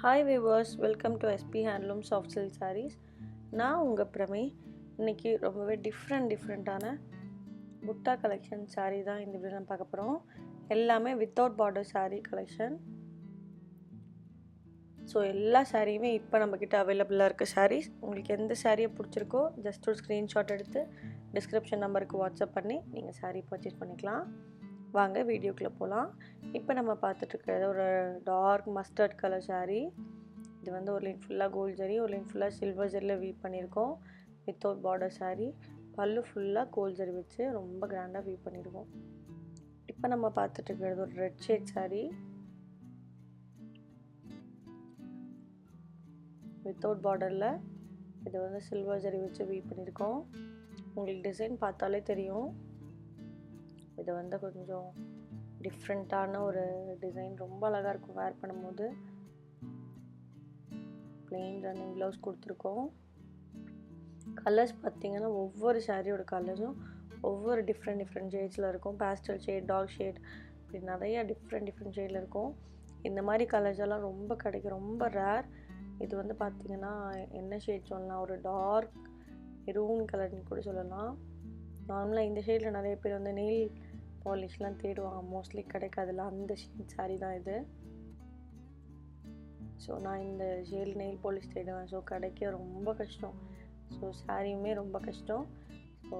Hi viewers, welcome to SP handloom soft silk sarees. நான் உங்கள் பிரமே. இன்றைக்கி ரொம்பவே டிஃப்ரெண்ட்டான புட்டா கலெக்ஷன் சாரீ தான் இந்த வீடியோ நம்ம பார்க்க போகிறோம். எல்லாமே without border sari collection. So எல்லா சாரியுமே இப்போ நம்மக்கிட்ட அவைலபிளாக இருக்க சாரீஸ். உங்களுக்கு எந்த சாரியை பிடிச்சிருக்கோ ஜஸ்ட் ஒரு ஸ்க்ரீன்ஷாட் எடுத்து டிஸ்கிரிப்ஷன் நம்பருக்கு வாட்ஸ்அப் பண்ணி நீங்கள் சாரீ பர்ச்சேஸ் பண்ணிக்கலாம். வாங்க வீடியோக்குள்ளே போகலாம். இப்போ நம்ம பார்த்துட்ருக்கிறது ஒரு டார்க் மஸ்டர்ட் கலர் சாரீ. இது வந்து ஒரு லைன் ஃபுல்லாக கோல்ட் ஜரி, ஒரு லைன் ஃபுல்லாக சில்வர் ஜரியில் வீவ் பண்ணியிருக்கோம். வித்தவுட் பார்டர் சாரீ, பல்லு ஃபுல்லாக கோல்ட் ஜரி வச்சு ரொம்ப கிராண்டாக வீவ் பண்ணியிருக்கோம். இப்போ நம்ம பார்த்துட்ருக்கிறது ஒரு ரெட் ஷேட் சாரீ, வித்தவுட் பார்டரில். இது வந்து சில்வர் ஜரி வச்சு வீவ் பண்ணியிருக்கோம். உங்களுக்கு டிசைன் பார்த்தாலே தெரியும். இது வந்து கொஞ்சம் டிஃப்ரெண்ட்டான ஒரு டிசைன், ரொம்ப அழகாக இருக்கும் வேர் பண்ணும்போது. பிளெயின் ரன்னிங் ப்ளவுஸ் கொடுத்துருக்கோம். கலர்ஸ் பார்த்திங்கன்னா ஒவ்வொரு சாரியோட கலர்ஸும் ஒவ்வொரு டிஃப்ரெண்ட் ஷேட்ஸில் இருக்கும். பேஸ்டல் ஷேட், டார்க் ஷேட், இப்படி நிறையா டிஃப்ரெண்ட் ஷேடில் இருக்கும். இந்த மாதிரி கலர்ஸ் எல்லாம் ரொம்ப கிடைக்கும், ரொம்ப ரேர். இது வந்து பார்த்திங்கன்னா என்ன ஷேட் சொல்லலாம், ஒரு டார்க் மெரூன் கலர்னு கூட சொல்லலாம். நார்மலாக இந்த ஷேடில் நிறைய பேர் வந்து நெயில் பாலிஷ்லாம் தேடுவாங்க, மோஸ்ட்லி கிடைக்காதுல, அந்த ஷேட் சாரீ தான் இது. ஸோ நான் இந்த ஷேட் நெயில் பாலிஷ் தேடுவேன், ஸோ கிடைக்க ரொம்ப கஷ்டம். ஸோ சாரியுமே ரொம்ப கஷ்டம். ஸோ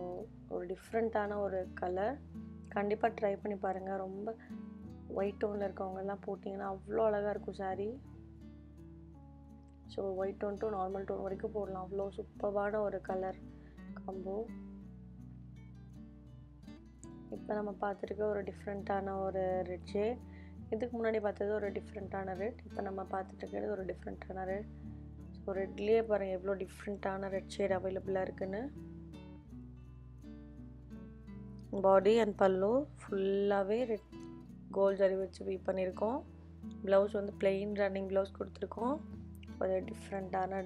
ஒரு டிஃப்ரெண்ட்டான ஒரு கலர், கண்டிப்பாக ட்ரை பண்ணி பாருங்கள். ரொம்ப ஒயிட் டோனில் இருக்கவங்கெல்லாம் போட்டிங்கன்னா அவ்வளோ அழகாக இருக்கும் saree. So white tone to normal tone வரைக்கும் போடலாம், அவ்வளோ சூப்பரான ஒரு கலர் காம்போ. இப்போ நம்ம பார்த்துருக்க ஒரு டிஃப்ரெண்ட்டான ஒரு ரெட் ஷேட். இதுக்கு முன்னாடி பார்த்தது ஒரு டிஃப்ரெண்ட்டான ரெட். இப்போ நம்ம பார்த்துட்டு இருக்கிறது ஒரு டிஃப்ரெண்ட்டான ரெட். ஸோ ரெட்லேயே பாருங்கள் எவ்வளோ டிஃப்ரெண்ட்டான ரெட் ஷேட் அவைலபிளாக இருக்குன்னு. பாடி அண்ட் பல்லு ஃபுல்லாகவே ரெட் கோல்ட் ஜரி வச்சு வீவ் பண்ணியிருக்கோம். ப்ளவுஸ் வந்து பிளெயின் ரன்னிங் ப்ளவுஸ் கொடுத்துருக்கோம். ஒரு டிஃப்ரெண்ட்டான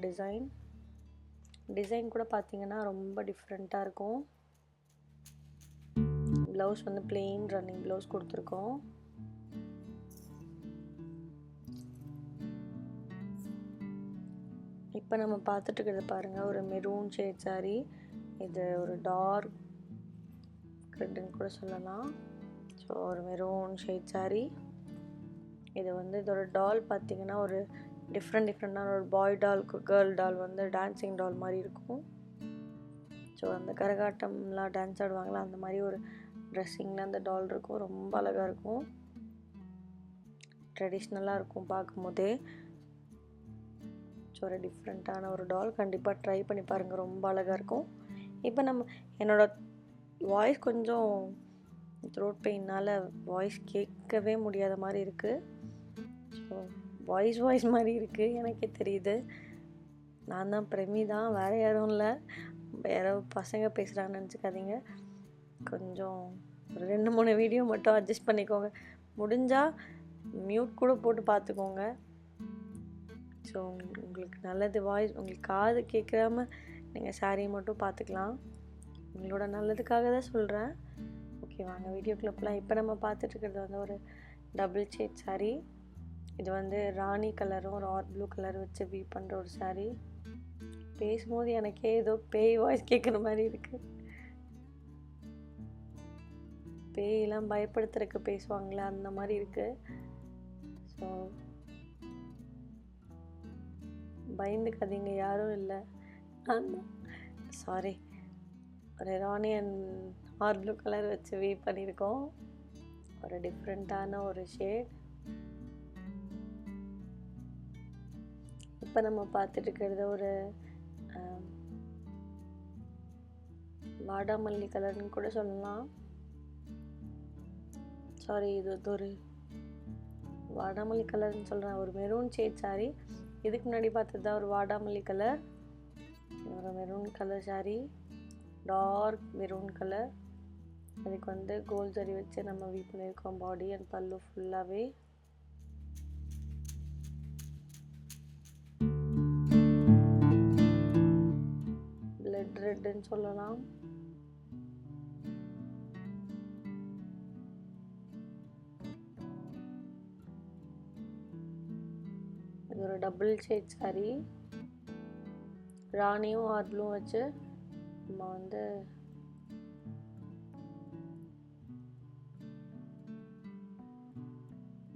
டிசைன் கூட பார்த்திங்கன்னா ரொம்ப டிஃப்ரெண்ட்டாக இருக்கும். ப்ளவுஸ் வந்து பிளெயின் ரன்னிங் ப்ளவுஸ் கொடுத்துருக்கோம். இப்போ நம்ம பார்த்துட்டு இருக்கிறது பாருங்கள், ஒரு மெரூன் ஷேட் சாரீ. இது ஒரு டார்க் ரெட்டுன்னு கூட சொல்லலாம். ஸோ ஒரு மெரூன் ஷேட் சாரீ. இது வந்து இதோட டால் பார்த்திங்கன்னா ஒரு டிஃப்ரெண்ட்டான ஒரு பாய் டால், கேர்ள் டால், வந்து டான்ஸிங் டால் மாதிரி இருக்கும். ஸோ அந்த கரகாட்டம்லாம் டான்ஸ் ஆடுவாங்களா, அந்த மாதிரி ஒரு ட்ரெஸ்ஸிங்கில் அந்த டால் இருக்கும். ரொம்ப அழகாக இருக்கும், ட்ரெடிஷ்னலாக இருக்கும் பார்க்கும்போதே. ஸோ ஒரு டிஃப்ரெண்ட்டான ஒரு டால், கண்டிப்பாக ட்ரை பண்ணி பாருங்கள், ரொம்ப அழகாக இருக்கும். இப்போ என்னோடய வாய்ஸ் கொஞ்சம் த்ரோட் பெயினால் வாய்ஸ் கேட்கவே முடியாத மாதிரி இருக்குது. ஸோ வாய்ஸ் மாதிரி இருக்குது, எனக்கே தெரியுது. நான் தான் பிரமி தான், வேறு யாரும் இல்லை. வேறு பசங்க பேசுகிறாங்கன்னு நினச்சிக்காதீங்க. கொஞ்சம் ஒரு 2-3 வீடியோ மட்டும் அட்ஜஸ்ட் பண்ணிக்கோங்க. முடிஞ்சால் மியூட் கூட போட்டு பார்த்துக்கோங்க. ஸோ உங்களுக்கு நல்லது, வாய்ஸ் உங்களுக்கு காது கேட்காம நீங்கள் சாரீ மட்டும் பார்த்துக்கலாம். உங்களோட நல்லதுக்காக தான் சொல்கிறேன். ஓகே, வாங்க வீடியோக்குள்ளே போகலாம். இப்போ நம்ம பார்த்துட்ருக்கிறது வந்து ஒரு டபுள் ஷேட் சாரீ. இது வந்து ராணி கலரும் ஒரு ஆர் ப்ளூ கலர் வச்சு வீவ் பண்ணுற ஒரு சாரீ. பேசும்போது எனக்கே ஏதோ பேய் வாய்ஸ் கேட்குற மாதிரி இருக்குது. பேயெல்லாம் பயப்படுத்துறதுக்கு பேசுவாங்களே, அந்த மாதிரி இருக்குது. ஸோ பயந்துக்காதீங்க, யாரும் இல்லை, சாரி. ஒரு ராணி அண்ட் ஆர் ப்ளூ கலர் வச்சு வீவ் பண்ணியிருக்கோம். ஒரு டிஃப்ரெண்ட்டான ஒரு ஷேட். இப்போ நம்ம பார்த்துட்டு இருக்கிறது ஒரு வாடாமல்லி கலர்னு கூட சொல்லலாம். சாரி, இது ஒரு வாடாமல்லி கலர்னு சொல்கிறேன், ஒரு மெரூன் ஷேட் சாரீ. இதுக்கு முன்னாடி பார்த்தது தான் ஒரு வாடாமல்லி கலர். ஒரு maroon colour saree, dark maroon colour. அதுக்கு வந்து கோல்ட் ஜரி வச்சு நம்ம வீவ் பண்ணியிருக்கோம். பாடி அண்ட் பல்லு ஃபுல்லாகவே பிளட் ரெட்டுன்னு சொல்லலாம். இது ஒரு டபுள் ஷேட் சாரீ ராணியும் ஆர்ப்ளூவும் வச்சு நம்ம வந்து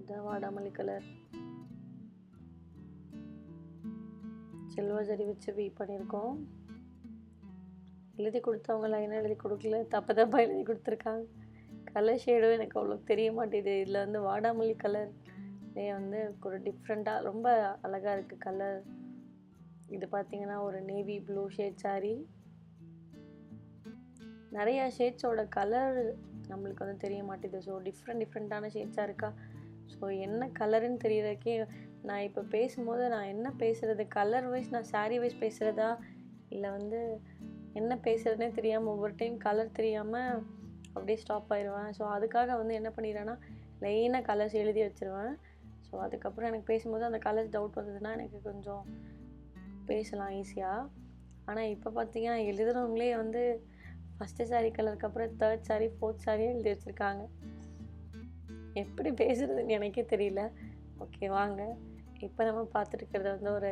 இந்த வாடாமல்லி கலர் சில்வர் ஜரி வச்சு வீவ் பண்ணியிருக்கோம். எழுதி கொடுத்தவங்க லைனாக எழுதி கொடுக்கல, தப்பாக எழுதி கொடுத்துருக்காங்க. கலர் ஷேடும் எனக்கு அவ்வளோ தெரிய மாட்டேது. இதில் வந்து வாடாமல்லி கலர்லேயே வந்து ஒரு டிஃப்ரெண்ட்டாக ரொம்ப அழகாக இருக்குது கலர். இது பார்த்திங்கன்னா ஒரு நேவி ப்ளூ ஷேட் சாரீ. நிறையா ஷேட்ஸோட கலர் நம்மளுக்கு வந்து தெரிய மாட்டேது. ஸோ டிஃப்ரெண்ட்டான ஷேட்ஸாக இருக்கா. ஸோ என்ன கலருன்னு தெரியறதுக்கே நான் இப்போ பேசும்போது நான் என்ன பேசுகிறது, கலர் வைஸ் நான் சாரீ வைஸ் பேசுகிறதா இல்லை வந்து என்ன பேசுகிறதுனே தெரியாமல் ஒவ்வொரு டைம் கலர் தெரியாமல் அப்படியே ஸ்டாப் ஆயிடுவேன். ஸோ அதுக்காக வந்து என்ன பண்ணிடுறேன்னா லைனாக கலர்ஸ் எழுதி வச்சுருவேன். ஸோ அதுக்கப்புறம் எனக்கு பேசும்போது அந்த கலர்ஸ் டவுட் வந்ததுன்னா எனக்கு கொஞ்சம் பேசலாம் ஈஸியாக. ஆனால் இப்போ பார்த்தீங்கன்னா எழுதுகிறவங்களே வந்து ஃபஸ்ட்டு சாரீ கலருக்கு அப்புறம் 3rd சாரீ 4th சாரியும் எழுதி வச்சுருக்காங்க. எப்படி பேசுகிறதுன்னு எனக்கே தெரியல. ஓகே வாங்க, இப்போ நம்ம பார்த்துட்டுருக்கிறது வந்து ஒரு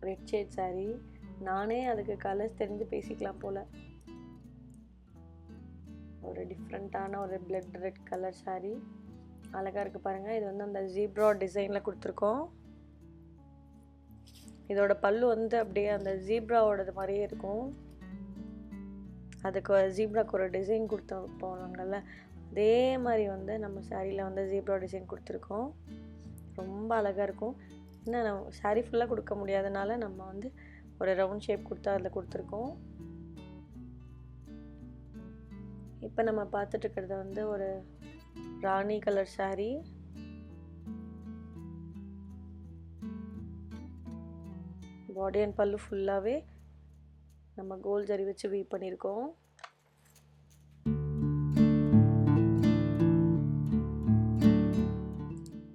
ரெட் ஷேட் சாரீ. நானே அதுக்கு கலர்ஸ் தெரிஞ்சு பேசிக்கலாம் போல். ஒரு டிஃப்ரெண்ட்டான ஒரு பிளட் ரெட் கலர் சாரீ அழகாக இருக்குது பாருங்கள். இது வந்து அந்த ஜீப்ரா டிசைனில் கொடுத்துருக்கோம். இதோட பல்லு வந்து அப்படியே அந்த ஜீப்ராவோடது மாதிரியே இருக்கும். அதுக்கு ஜீப்ராக்கு ஒரு டிசைன் கொடுத்து போனாங்கல்ல, அதே மாதிரி வந்து நம்ம சாரியில் வந்து ஜீப்ரா டிசைன் கொடுத்துருக்கோம். ரொம்ப அழகாக இருக்கும். இன்னும் நம்ம சாரீ ஃபுல்லாக கொடுக்க முடியாதனால நம்ம வந்து ஒரு ரவுண்ட் ஷேப் கொடுத்து அதில் கொடுத்துருக்கோம். இப்போ நம்ம பார்த்துட்ருக்கிறது வந்து ஒரு ராணி கலர் சாரீ. பாடி அண்ட் பல்லு ஃபுல்லாகவே நம்ம கோல்ட் ஜரி வச்சு வீவ் பண்ணியிருக்கோம்.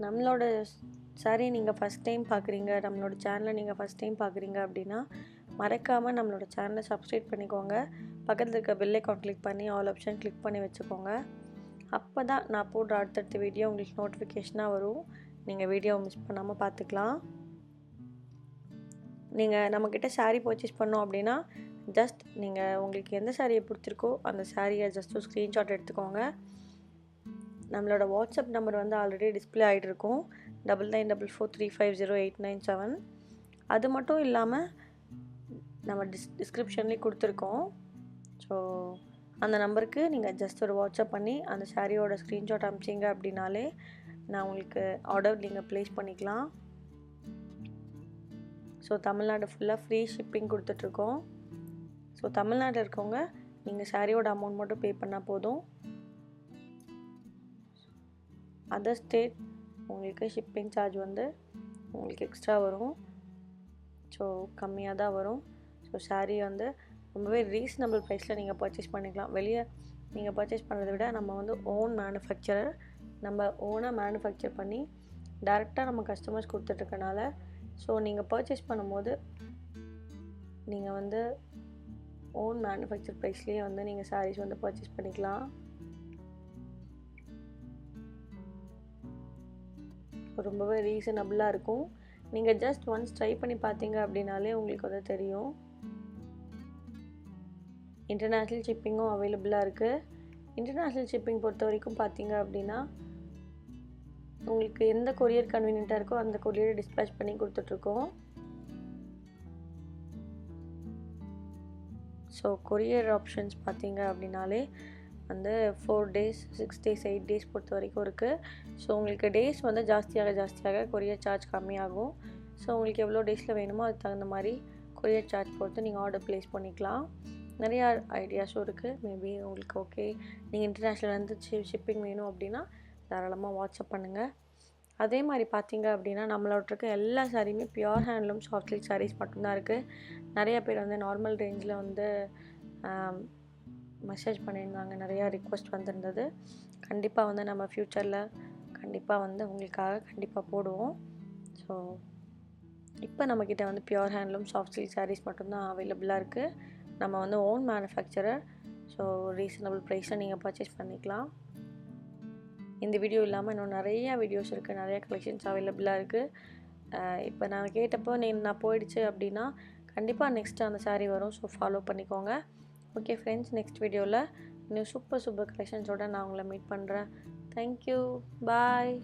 நம்மளோட சாரீ நீங்கள் ஃபஸ்ட் டைம் பார்க்குறீங்க, நம்மளோட சேனலை நீங்கள் ஃபஸ்ட் டைம் பார்க்குறீங்க அப்படின்னா மறக்காமல் நம்மளோட சேனலை சப்ஸ்கிரைப் பண்ணிக்கோங்க. பக்கத்தில் இருக்க பெல் ஐகான் கிளிக் பண்ணி ஆல் ஆப்ஷன் கிளிக் பண்ணி வச்சுக்கோங்க. அப்போ தான் நான் போடுற அடுத்தடுத்த வீடியோ உங்களுக்கு நோட்டிஃபிகேஷனாக வரும். நீங்கள் வீடியோவை மிஸ் பண்ணாமல் பார்த்துக்கலாம். நீங்கள் நம்மக்கிட்ட சாரீ பர்ச்சேஸ் பண்ணோம் அப்படின்னா ஜஸ்ட் நீங்கள் உங்களுக்கு எந்த சாரியை பிடிச்சிருக்கோ அந்த சாரியை ஜஸ்ட் ஒரு ஸ்க்ரீன்ஷாட் எடுத்துக்கோங்க. நம்மளோட வாட்ஸ்அப் நம்பர் வந்து ஆல்ரெடி டிஸ்பிளே ஆகிட்டு இருக்கும், 9944350897. அது மட்டும் இல்லாமல் நம்ம டிஸ்கிரிப்ஷன்லேயே கொடுத்துருக்கோம். ஸோ அந்த நம்பருக்கு நீங்கள் ஜஸ்ட் ஒரு வாட்ஸ்அப் பண்ணி அந்த சாரியோட ஸ்க்ரீன்ஷாட் அனுப்பிச்சிங்க அப்படின்னாலே நான் உங்களுக்கு ஆர்டர் நீங்கள் ப்ளேஸ் பண்ணிக்கலாம். ஸோ தமிழ்நாடு ஃபுல்லாக ஃப்ரீ ஷிப்பிங் கொடுத்துட்ருக்கோம். ஸோ தமிழ்நாட்டில் இருக்கவங்க நீங்கள் சாரியோட அமௌண்ட் மட்டும் பே பண்ணால் போதும். அதர் ஸ்டேட் உங்களுக்கு ஷிப்பிங் சார்ஜ் வந்து உங்களுக்கு எக்ஸ்ட்ரா வரும். ஸோ கம்மியாக தான் வரும். ஸோ சாரீ வந்து ரொம்பவே ரீசனபிள் ப்ரைஸில் நீங்கள் பர்ச்சேஸ் பண்ணிக்கலாம். வெளியே நீங்கள் பர்ச்சேஸ் பண்ணுறதை விட நம்ம வந்து ஓன் மேனுஃபேக்சரர், நம்ம ஓனாக மேனுஃபேக்சர் பண்ணி டைரெக்டாக நம்ம கஸ்டமர்ஸ் கொடுத்துட்ருக்கனால ஸோ நீங்கள் பர்ச்சேஸ் பண்ணும்போது நீங்கள் வந்து ஓன் மேனுஃபேக்சர் ப்ரைஸ்லேயே வந்து நீங்கள் சாரீஸ் வந்து பர்ச்சேஸ் பண்ணிக்கலாம். ரொம்பவே ரீசனபிளாக இருக்கும். நீங்கள் ஜஸ்ட் ஒன்ஸ் ட்ரை பண்ணி பார்த்தீங்க அப்படின்னாலே உங்களுக்கு வந்து தெரியும். இன்டர்நேஷ்னல் ஷிப்பிங்கும் அவைலபிளாக இருக்குது. இன்டர்நேஷ்னல் ஷிப்பிங் பொறுத்த வரைக்கும் பார்த்தீங்க அப்படின்னா உங்களுக்கு எந்த கொரியர் கன்வீனியண்ட்டாக இருக்கோ அந்த கொரியரை டிஸ்பேச் பண்ணி கொடுத்துட்ருக்கோம். ஸோ கொரியர் ஆப்ஷன்ஸ் பார்த்தீங்க அப்படின்னாலே வந்து 4 days 6 days 8 days பொறுத்த வரைக்கும் இருக்குது. ஸோ உங்களுக்கு டேஸ் வந்து ஜாஸ்தியாக கொரியர் சார்ஜ் கம்மியாகும். ஸோ உங்களுக்கு எவ்வளோ டேஸில் வேணுமோ அதுக்கு தகுந்த மாதிரி கொரியர் சார்ஜ் பொறுத்து நீங்கள் ஆர்டர் ப்ளேஸ் பண்ணிக்கலாம். நிறையா ஐடியாஸும் இருக்குது. மேபி உங்களுக்கு ஓகே நீங்கள் இன்டர்நேஷ்னல் வந்து ஷிப்பிங் வேணும் அப்படின்னா தாராளமாக வாட்ஸ்அப் பண்ணுங்கள். அதே மாதிரி பார்த்தீங்க அப்படின்னா நம்மளோட இருக்க எல்லா சாரியுமே pure handloom soft silk saris மட்டும்தான் இருக்குது. நிறையா பேர் வந்து நார்மல் ரேஞ்சில் வந்து மெசேஜ் பண்ணியிருந்தாங்க, நிறையா ரிக்வெஸ்ட் வந்திருந்தது. கண்டிப்பாக வந்து நம்ம ஃப்யூச்சரில் கண்டிப்பாக வந்து உங்களுக்காக கண்டிப்பாக போடுவோம். ஸோ இப்போ நம்மக்கிட்ட வந்து pure handloom soft silk saris மட்டும்தான் அவைலபிளாக இருக்குது. நம்ம வந்து ஓன் மேனுஃபேக்சரர். ஸோ ரீசனபிள் ப்ரைஸில் நீங்கள் பர்ச்சேஸ் பண்ணிக்கலாம். இந்த வீடியோ இல்லாமல் இன்னும் நிறையா வீடியோஸ் இருக்குது, நிறையா கலெக்ஷன்ஸ் அவைலபிளாக இருக்குது. இப்போ நான் கேட்டப்போ நான் போயிடுச்சு அப்படின்னா கண்டிப்பாக நெக்ஸ்ட்டு அந்த saree வரும். ஸோ ஃபாலோ பண்ணிக்கோங்க. ஓகே ஃப்ரெண்ட்ஸ், நெக்ஸ்ட் வீடியோவில் இன்னும் சூப்பர் கலெக்ஷன்ஸோடு நான் உங்களை மீட் பண்ணுறேன். தேங்க்யூ, பாய்.